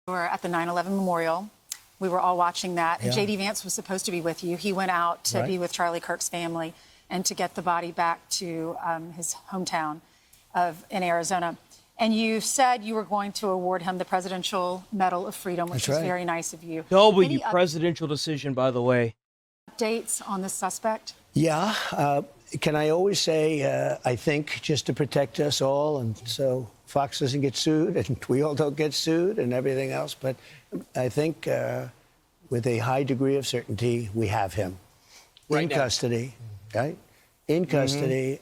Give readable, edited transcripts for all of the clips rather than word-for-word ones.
We were at the 9/11 memorial. We were all watching that. Yeah. And J.D. Vance was supposed to be with you. He went out to be with Charlie Kirk's family and to get the body back to his hometown in Arizona. And you said you were going to award him the Presidential Medal of Freedom, which was very nice of you. W, presidential decision, by the way. Updates on this suspect? Yeah. Can I always say, I think, just to protect us all, and so Fox doesn't get sued, and we all don't get sued, and everything else. But I think with a high degree of certainty, we have him in custody, right? In custody.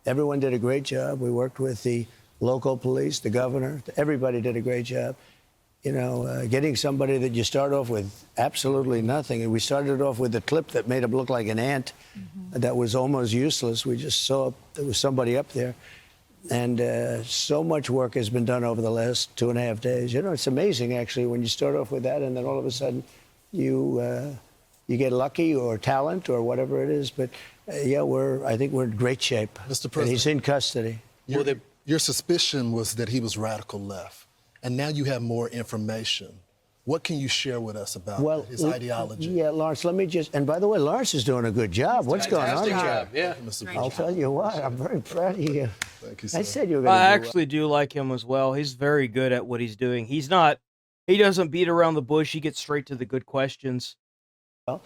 Everyone did a great job. We worked with the local police, the governor. Everybody did a great job. You know, getting somebody that you start off with absolutely nothing. And we started off with a clip that made him look like an ant that was almost useless. We just saw there was somebody up there. And so much work has been done over the last 2.5 days. You know, it's amazing, actually, when you start off with that and then all of a sudden you get lucky or talent or whatever it is. But, yeah, I think we're in great shape. Mr. President. And he's in custody. Your suspicion was that he was radical left, and now you have more information. What can you share with us about his ideology? Yeah, Lawrence, let me just, and by the way, Lawrence is doing a good job. What's going on? Fantastic job, yeah. I'll tell you what, I'm very proud of you. Thank you, sir. I said you were going to I actually do like him as well. He's very good at what he's doing. He doesn't beat around the bush. He gets straight to the good questions. Well,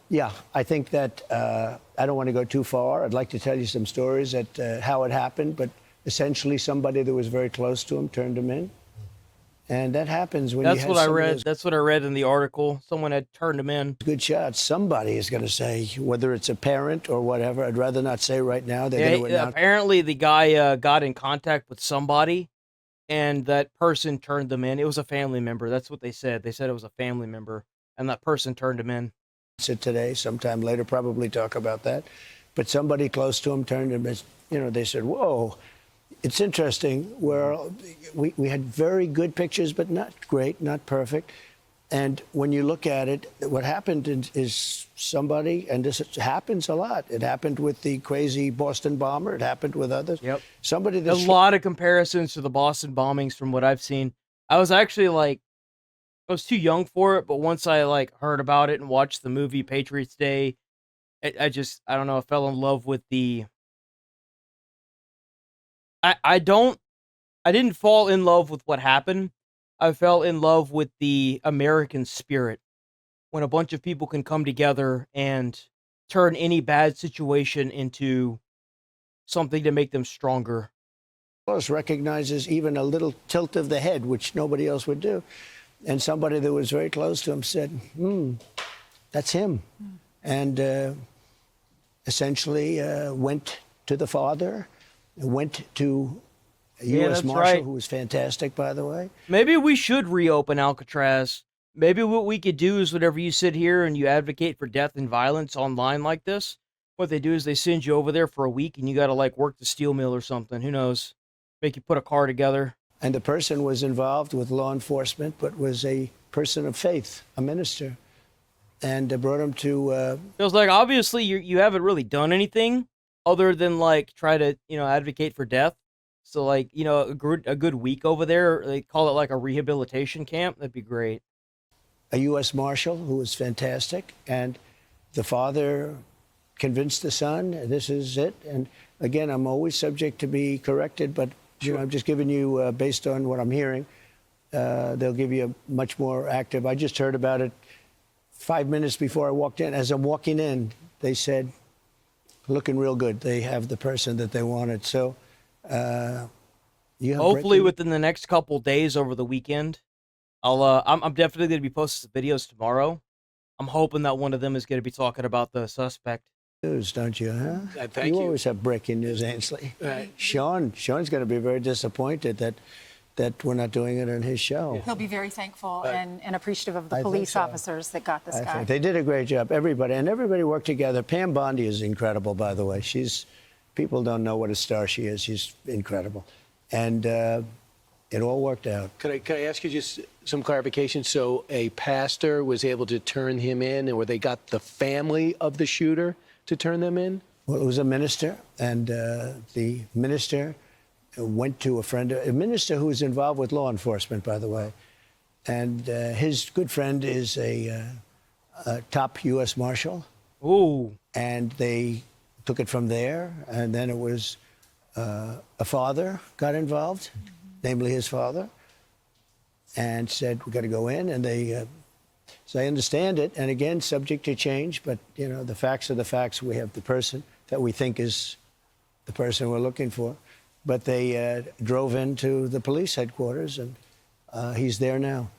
yeah, I think that I don't want to go too far. I'd like to tell you some stories at how it happened, but essentially somebody that was very close to him turned him in. And that happens when That's what I read. That's what I read in the article. Someone had turned him in. Good shots. Somebody is going to say, whether it's a parent or whatever. I'd rather not say right now. They're going to announce. Apparently, the guy got in contact with somebody, and that person turned them in. It was a family member. That's what they said. They said it was a family member, and that person turned him in. Today, sometime later, probably talk about that. But somebody close to him turned him. You know, they said, "Whoa." It's interesting where we had very good pictures, but not great, not perfect. And when you look at it, what happened is somebody, and this happens a lot. It happened with the crazy Boston bomber. It happened with others. Yep. Somebody There's a lot of comparisons to the Boston bombings from what I've seen. I was actually I was too young for it, but once I heard about it and watched the movie Patriots Day, I don't know, I fell in love with the. I didn't fall in love with what happened. I fell in love with the American spirit when a bunch of people can come together and turn any bad situation into something to make them stronger. Recognizes even a little tilt of the head, which nobody else would do. And somebody that was very close to him said, that's him. And essentially went to the father, went to a U.S. Marshal, who was fantastic, by the way. Maybe we should reopen Alcatraz. Maybe what we could do is whenever you sit here and you advocate for death and violence online like this, what they do is they send you over there for a week and you got to work the steel mill or something. Who knows? Make you put a car together. And the person was involved with law enforcement, but was a person of faith, a minister. And brought him to... Feels like obviously you haven't really done anything other than try to, advocate for death. So a good week over there, they call it a rehabilitation camp. That'd be great. A U.S. Marshal who was fantastic. And the father convinced the son, this is it. And again, I'm always subject to be corrected, but I'm just giving you, based on what I'm hearing, they'll give you a much more active. I just heard about it 5 minutes before I walked in. As I'm walking in, they said, looking real good. They have the person that they wanted. So hopefully within the next couple days over the weekend, I'm definitely going to be posting some videos tomorrow. I'm hoping that one of them is going to be talking about the suspect. News, don't you, huh? Thank you. You always have breaking news, Ainsley. Sean's going to be very disappointed that we're not doing it on his show. He'll be very thankful and appreciative of the police officers that got this guy. They did a great job, everybody worked together. Pam Bondi is incredible, by the way. People don't know what a star she is. She's incredible. And it all worked out. Could I ask you just some clarification? So a pastor was able to turn him in, or they got the family of the shooter to turn them in? Well, it was a minister, and the minister went to a minister who was involved with law enforcement, by the way. And his good friend is a top U.S. Marshal. Ooh. And they took it from there. And then it was a father got involved, namely his father, and said, we got to go in. And they, so I understand it. And again, subject to change. But, you know, the facts are the facts. We have the person that we think is the person we're looking for. But they drove into the police headquarters, and he's there now.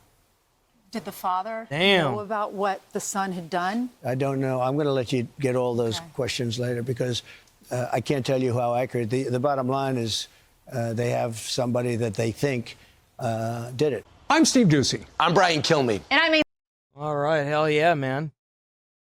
Did the father Damn. know about what the son had done? I don't know. I'm going to let you get all those questions later, because I can't tell you how accurate. The bottom line is they have somebody that they think did it. I'm Steve Ducey. I'm Brian Kilmeade. And I mean, All right. Hell yeah, man.